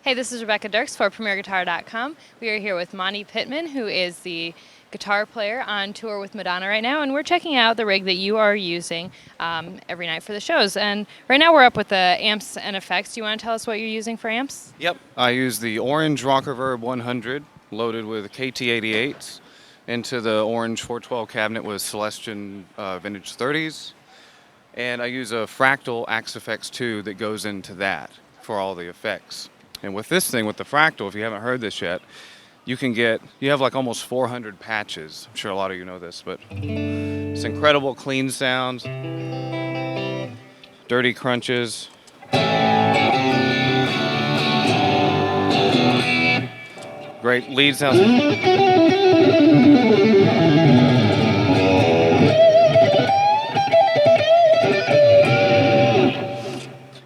Hey, this is Rebecca Dirks for PremierGuitar.com. We are here with Monte Pittman, who is the guitar player on tour with Madonna right now, and we're checking out the rig that you are using every night for the shows. And right now we're up with the amps and effects. Do you want to tell us what you're using for amps? Yep. I use the orange Rockerverb 100 loaded with KT88s into the orange 412 cabinet with Celestion vintage 30s. And I use a Fractal Axe Effects 2 that goes into that for all the effects. And with this thing, with the Fractal, if you haven't heard this yet, you have like almost 400 patches. I'm sure a lot of you know this, but it's incredible clean sounds, dirty crunches, great lead sounds.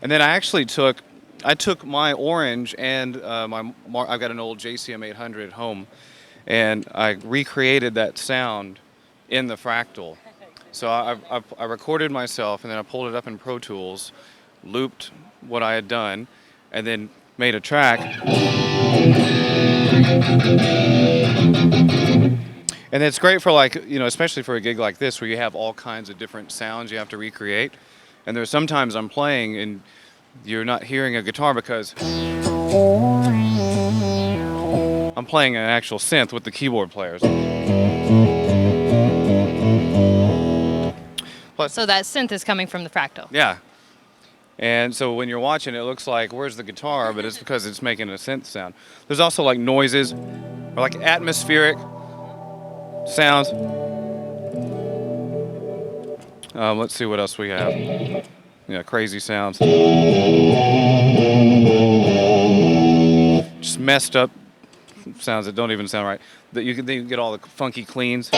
And then I took my orange and I've got an old JCM 800 at home, and I recreated that sound in the Fractal. So I recorded myself, and then I pulled it up in Pro Tools, looped what I had done, and then made a track. And it's great for, like, especially for a gig like this where you have all kinds of different sounds you have to recreate. And there's sometimes I'm playing and you're not hearing a guitar because I'm playing an actual synth with the keyboard players. Plus, So that synth is coming from the Fractal. yeah. And so when you're watching, it looks like, where's the guitar? But it's because it's making a synth sound. There's also like noises or like atmospheric sounds. Let's see what else we have. Yeah, crazy sounds. Just messed up sounds that don't even sound right. That you can get all the funky cleans.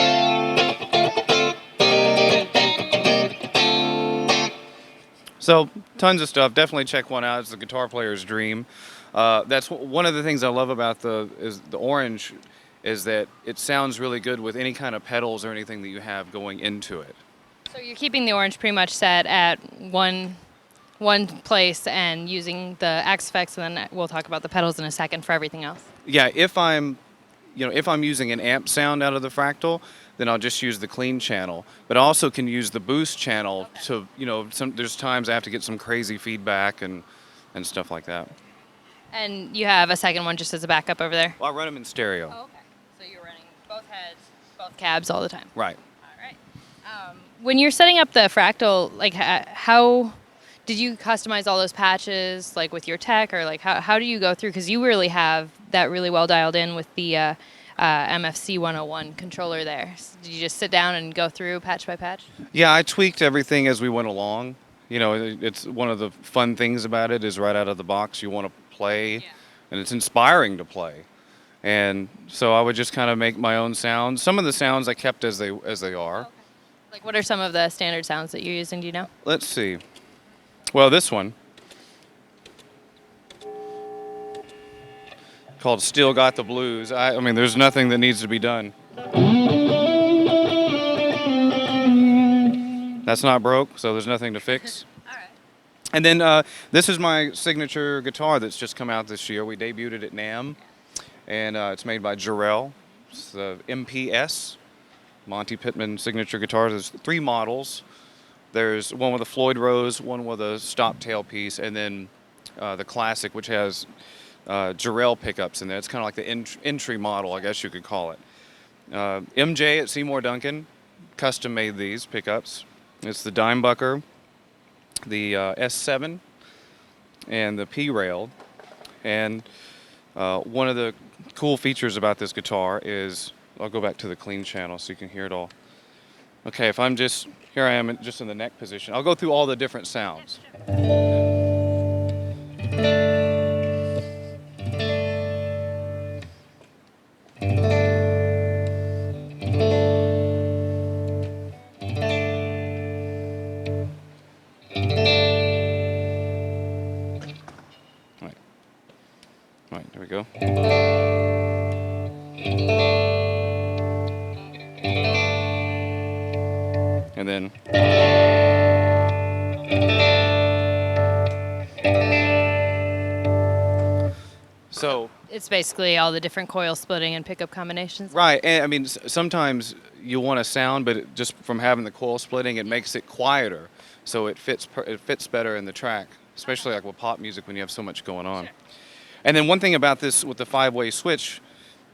So tons of stuff. Definitely check one out. It's the guitar player's dream. That's one of the things I love about the orange, is that it sounds really good with any kind of pedals or anything that you have going into it. So you're keeping the orange pretty much set at one place and using the Axe effects, and then we'll talk about the pedals in a second for everything else. Yeah, if I'm using an amp sound out of the Fractal, then I'll just use the clean channel. But I also can use the boost channel to, there's times I have to get some crazy feedback and stuff like that. And you have a second one just as a backup over there? Well, I run them in stereo. Oh, okay. So you're running both heads, both cabs all the time? Right. All right. When you're setting up the Fractal, like how did you customize all those patches, like with your tech, or like how do you go through? Because you really have that really well dialed in with the MFC 101 controller there. So did you just sit down and go through patch by patch? Yeah, I tweaked everything as we went along. It's one of the fun things about it is right out of the box you want to play, and it's inspiring to play. And so I would just kind of make my own sounds. Some of the sounds I kept as they are. Okay. Like what are some of the standard sounds that you're using? Do you know? Let's see. Well, this one called "Still Got the Blues." I mean, there's nothing that needs to be done. That's not broke, so there's nothing to fix. All right. And then this is my signature guitar that's just come out this year. We debuted it at NAMM, and it's made by Jarrell. It's the MPS, Monte Pittman signature guitar. There's 3 models. There's one with a Floyd Rose, one with a stop tailpiece, and then the classic, which has Jarrell pickups in there. It's kind of like the entry model, I guess you could call it. MJ at Seymour Duncan custom made these pickups. It's the Dimebucker, the S7, and the P-Rail. And one of the cool features about this guitar is, I'll go back to the clean channel so you can hear it all. Okay, if I'm just, here I am just in the neck position. I'll go through all the different sounds. All right, there we go. And then So It's basically all the different coil splitting and pickup combinations. right, and I mean sometimes you want a sound, but just from having the coil splitting, it makes it quieter, so it fits better in the track, especially like with pop music when you have so much going on. Sure. And then one thing about this with the 5-way switch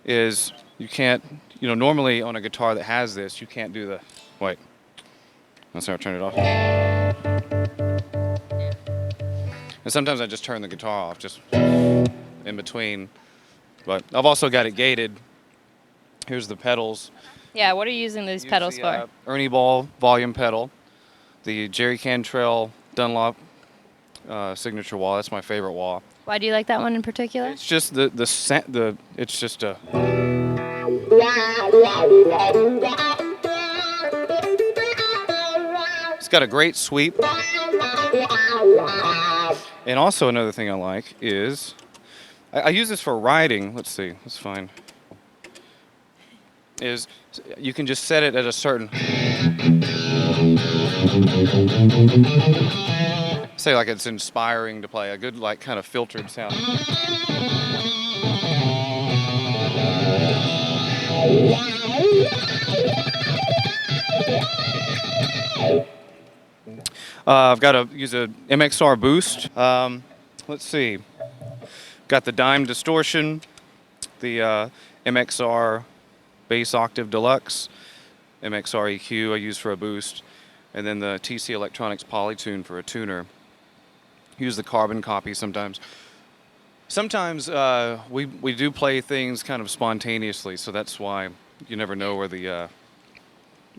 is you can't, normally on a guitar that has this, you can't do the, wait, let's not turn it off. And sometimes I just turn the guitar off just in between, but I've also got it gated. Here's the pedals. Yeah, what are you using these pedals for? Ernie Ball volume pedal, the Jerry Cantrell Dunlop signature wah. That's my favorite wah. Why do you like that one in particular? It's just it's just a. It's got a great sweep. And also another thing I like is I use this for riding. Let's see. Let's find. Is you can just set it at a certain. Say like it's inspiring to play a good like kind of filtered sound. I've got to use a MXR boost. Let's see. Got the dime distortion, the MXR bass octave deluxe, MXR EQ I use for a boost, and then the TC Electronics Polytune for a tuner. Use the carbon copy sometimes. Sometimes we do play things kind of spontaneously, so that's why you never know where the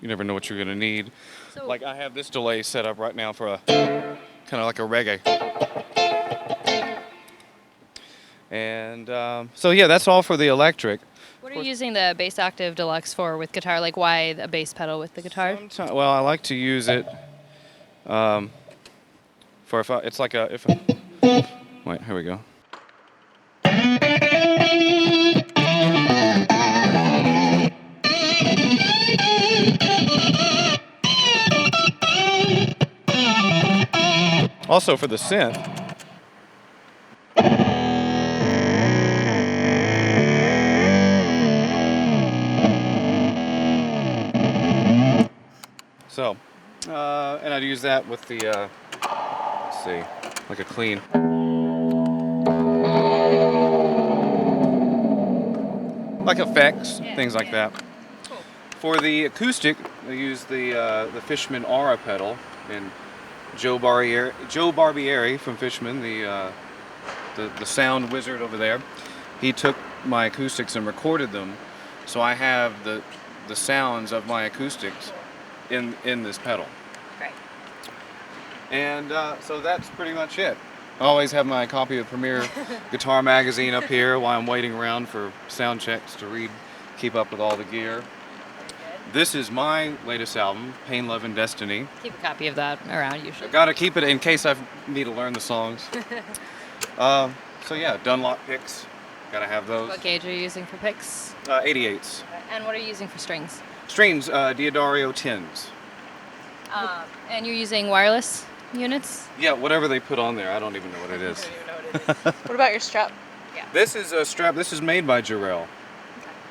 you never know what you're gonna need. So, Like I have this delay set up right now for a kind of like a reggae. And so yeah, that's all for the electric. what are you using the bass octave deluxe for with guitar? Like, why a bass pedal with the guitar? Well, I like to use it for it's like a wait, here we go. Also for the synth. So, and I'd use that with the, let's see, like a clean. Like effects, things like that. Cool. For the acoustic, I use the Fishman Aura pedal, and Joe Barbieri from Fishman, the sound wizard over there, he took my acoustics and recorded them, so I have the sounds of my acoustics in this pedal. Great. And so that's pretty much it. I always have my copy of Premier Guitar Magazine up here while I'm waiting around for sound checks to keep up with all the gear. This is my latest album, Pain, Love, and Destiny. Keep a copy of that around, usually. I gotta keep it in case I need to learn the songs. So yeah, Dunlop picks, gotta have those. What gauge are you using for picks? 88s. And what are you using for strings? Strings, Diodario 10s. And you're using wireless units? Yeah, whatever they put on there, I don't even know what it is. What about your strap? This is a strap, this is made by Jarrell.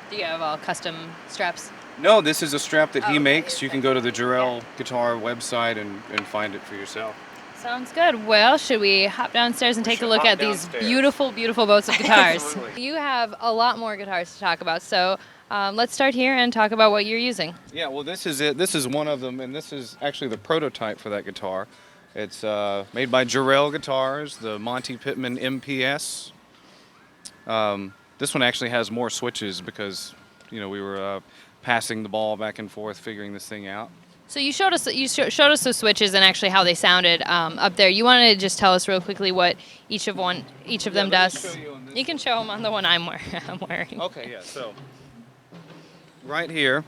Do you have all custom straps? No, this is a strap that he okay, makes. You can go to the Jarrell Yeah. Guitar website and find it for yourself. Sounds good. Well, should we hop downstairs and take a should look hop at these downstairs. beautiful, beautiful boats of guitars? Absolutely. You have a lot more guitars to talk about, so let's start here and talk about what you're using. Yeah, well, this is it. This is one of them, and this is actually the prototype for that guitar. It's made by Jarrell Guitars, the Monte Pittman MPS. This one actually has more switches because, we were passing the ball back and forth, figuring this thing out. So you showed us the switches and actually how they sounded up there. You wanted to just tell us real quickly what each of them let me does. show you on this You can show them on the one I'm wearing. Okay, yeah, so right here,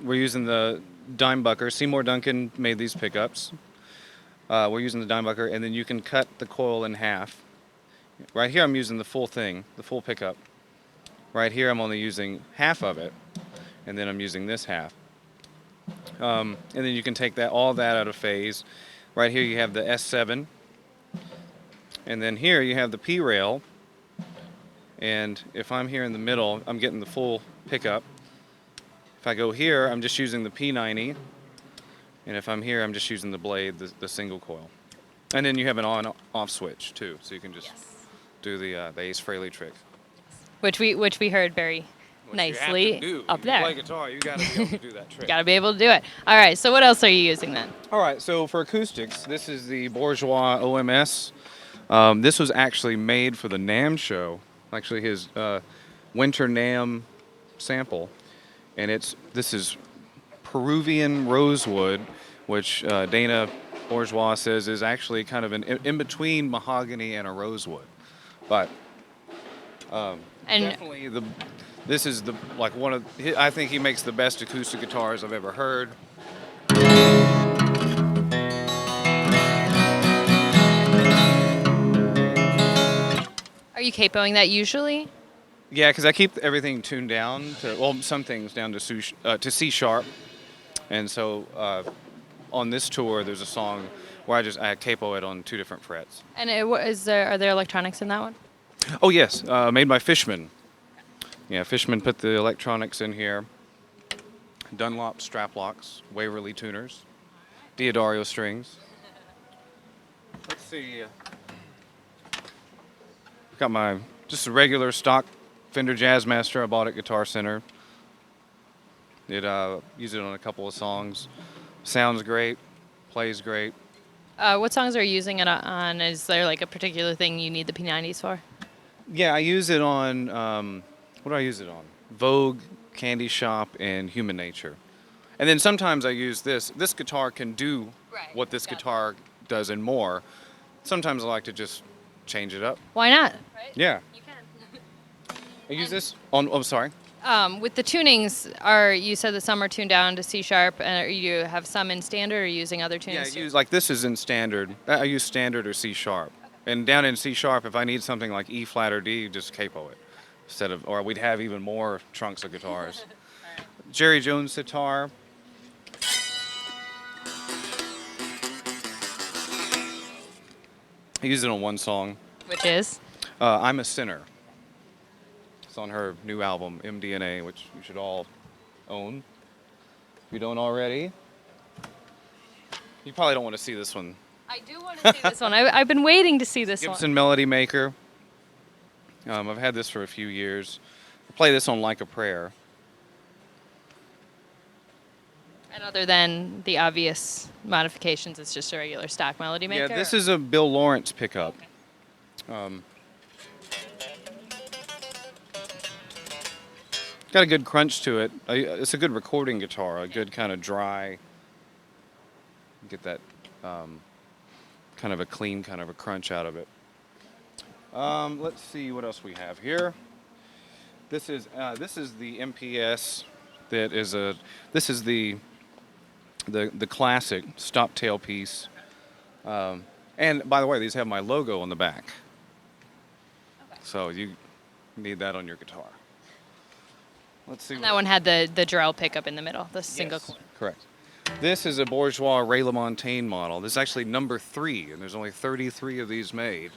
we're using the Dimebucker. Seymour Duncan made these pickups. We're using the Dimebucker, and then you can cut the coil in half. Right here, I'm using the full thing, the full pickup. Right here, I'm only using half of it, and then I'm using this half. And then you can take all that out of phase. Right here, you have the S7, and then here you have the P rail, And if I'm here in the middle, I'm getting the full pickup. If I go here, I'm just using the P90. And if I'm here, I'm just using the blade, the single coil. And then you have an on-off switch too, so you can just do the Ace Frehley trick. Which we heard very Which you have nicely to do. up If you there. play guitar, you got to be able to do that trick. Got to be able to do it. All right. So what else are you using then? All right, so for acoustics, this is the Bourgeois OMS. This was actually made for the NAMM show, actually his Winter NAMM sample, and this is Peruvian rosewood, which Dana Bourgeois says is actually kind of an in between mahogany and a rosewood, but And definitely this is like one of I think he makes the best acoustic guitars I've ever heard. are you capoing that usually? Yeah, because I keep everything tuned down some things down to C sharp, and so on this tour there's a song where I capo it on 2 different frets. And are there electronics in that one? Oh yes, made by Fishman. Yeah, Fishman put the electronics in here. Dunlop strap locks, Waverly tuners, Diodario strings. Let's see. Got my just a regular stock Fender Jazzmaster I bought at Guitar Center. Used it on a couple of songs. Sounds great, plays great. What songs are you using it on? Is there like a particular thing you need the P90s for? Yeah, I use it on what do I use it on? Vogue, Candy Shop, and Human Nature. And then sometimes I use this. This guitar can do what this guitar does and more. Sometimes I like to just change it up. Why not? Right? Yeah. You can. I use this on. Oh, sorry. With the tunings, you said that some are tuned down to C sharp, and you have some in standard, or are you using other Yeah, tunings? I use like this is in standard. I use standard or C sharp. And down in C sharp, if I need something like E flat or D, just capo it or we'd have even more trunks of guitars. Jerry Jones sitar. I use it on one song. Which is? I'm a Sinner. It's on her new album, MDNA, which you should all own. If you don't already. You probably don't want to see this one. I do want to see this one. I've been waiting to see this Gibson one. Melody Maker. I've had this for a few years. I play this on Like a Prayer. And other than the obvious modifications, it's just a regular stock melody maker? Yeah, this is a Bill Lawrence pickup. Got a good crunch to it. It's a good recording guitar, a good kind of dry, get that kind of a clean kind of a crunch out of it. Let's see what else we have here. This is the MPS this is the classic stop tail piece. And by the way, these have my logo on the back. Okay. So you need that on your guitar. Let's see. And that one had the Jarrell pickup in the middle, the single. Yes, correct. This is a Bourgeois Ray LaMontagne model. This is actually number 3, and there's only 33 of these made.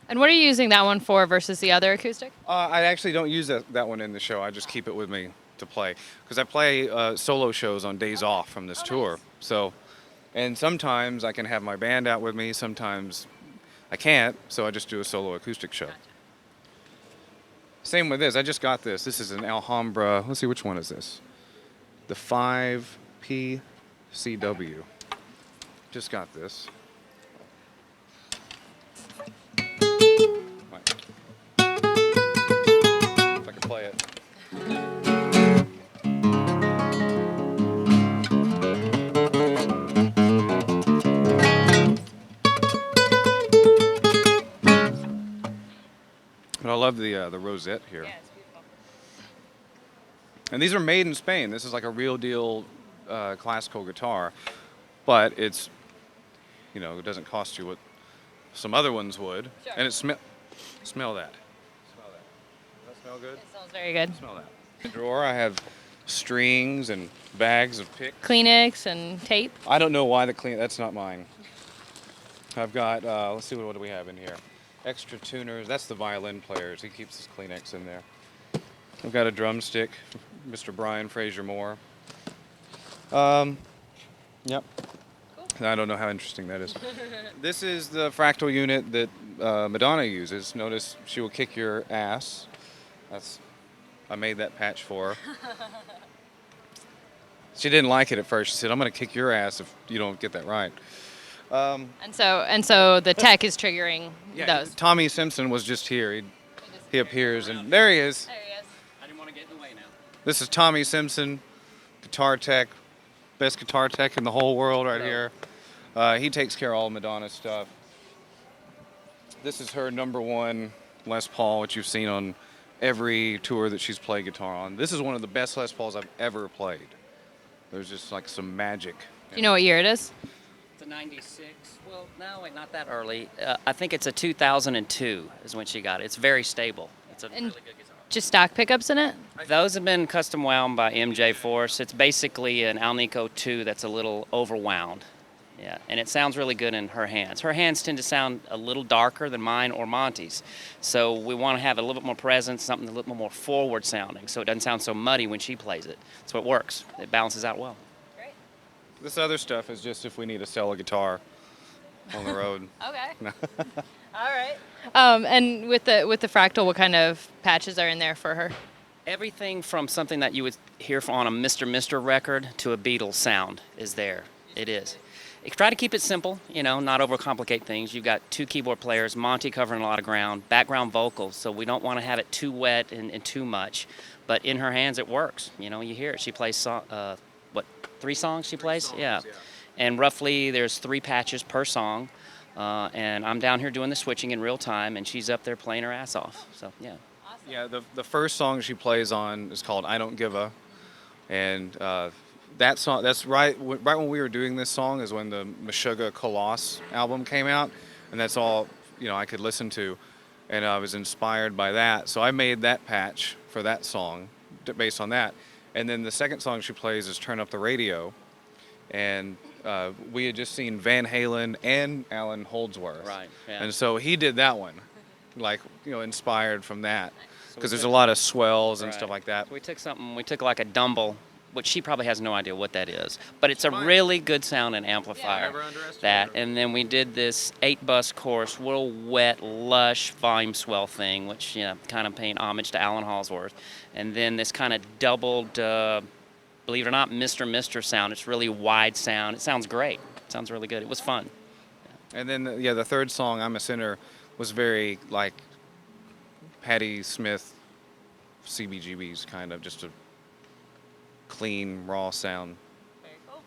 And what are you using that one for versus the other acoustic? I actually don't use that one in the show. I just keep it with me to play. Because I play solo shows on days off from this tour. Nice. So, and sometimes I can have my band out with me. Sometimes I can't. So I just do a solo acoustic show. Gotcha. Same with this. I just got this. This is an Alhambra. Let's see, which one is this? The 5PCW. Just got this. If I can play it. But I love the rosette here. Yeah, it's beautiful. And these are made in Spain. This is like a real deal classical guitar, but it's, it doesn't cost you what some other ones would. Sure. And smell that. Smell that. Smell good? It smells very good. Smell that. In the drawer, I have strings and bags of picks. Kleenex and tape. I don't know why that's not mine. I've got, let's see, what do we have in here? Extra tuners. That's the violin players. He keeps his Kleenex in there. I've got a drumstick, Mr. Brian Fraser Moore. Yep. Cool. I don't know how interesting that is. This is the fractal unit that Madonna uses. Notice she will kick your ass. I made that patch for her. She didn't like it at first. She said, "I'm going to kick your ass if you don't get that right." And so the tech is triggering those. Tommy Simpson was just here. He appears, and there he is. There he is. I didn't want to get in the way now. This is Tommy Simpson, guitar tech, best guitar tech in the whole world right here. He takes care of all Madonna's stuff. This is her #1 Les Paul, which you've seen on every tour that she's played guitar on. This is one of the best Les Pauls I've ever played. There's just like some magic. Do you know what year it is? It's a 96. Well, no, wait, not that early. I think it's a 2002 is when she got it. It's very stable. It's a really good guitar. Just stock pickups in it? Those have been custom wound by MJ Force. It's basically an Alnico 2 that's a little overwound. Yeah, and it sounds really good in her hands. Her hands tend to sound a little darker than mine or Monte's. So we want to have a little bit more presence, something a little more forward sounding, so it doesn't sound so muddy when she plays it. So it works. It balances out well. Great. This other stuff is just if we need to sell a guitar on the road. Okay. All right. And with the fractal, what kind of patches are in there for her? Everything from something that you would hear on a Mr. record to a Beatles sound is there. It is. Try to keep it simple, not overcomplicate things. You've got 2 keyboard players, Monte covering a lot of ground, background vocals, so we don't want to have it too wet and too much. But in her hands, it works. You hear it. She plays, 3 songs she plays? Songs, yeah. And roughly there's 3 patches per song. And I'm down here doing the switching in real time, and she's up there playing her ass off. So, yeah. Awesome. Yeah, the first song she plays on is called "I Don't Give a," and that song, that's right when we were doing this song is when the Meshuggah Koloss album came out, and that's all I could listen to, and I was inspired by that. So I made that patch for that song based on that, and then the second song she plays is "Turn Up the Radio," and we had just seen Van Halen and Alan Holdsworth, Right. Yeah. and so he did that one, inspired from that, because there's a lot of swells and Right. stuff like that. We took like a Dumble, which she probably has no idea what that is, but it's a really good sound and amplifier. Never underestimate That, her. and then we did this 8-bus chorus, real wet, lush volume swell thing, which kind of paying homage to Alan Holdsworth, and then this kind of doubled, believe it or not, Mr. sound. It's really wide sound. It sounds great. It sounds really good. It was fun. And then the third song, "I'm a Sinner," was very like Patti Smith, CBGB's kind of just a clean, raw sound. Very cool.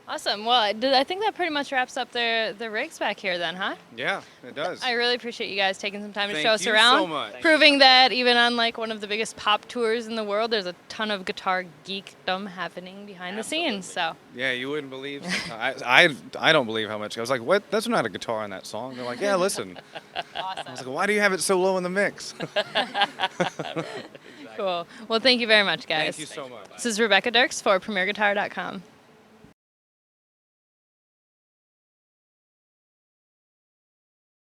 Awesome. Well, I think that pretty much wraps up the rigs back here then, huh? Yeah, it does. I really appreciate you guys taking some time to Thank show us you around. so much. Proving that even on one of the biggest pop tours in the world, there's a ton of guitar geekdom happening behind the scenes. So Yeah, you wouldn't believe. Sometimes. I don't believe how much. I was like, "What? That's not a guitar on that song." They're like, "Yeah, listen." I was like, "Why do you have it so low in the mix?" cool. Well, thank you very much, guys. Thank you so much. This is Rebecca Dirks for PremierGuitar.com.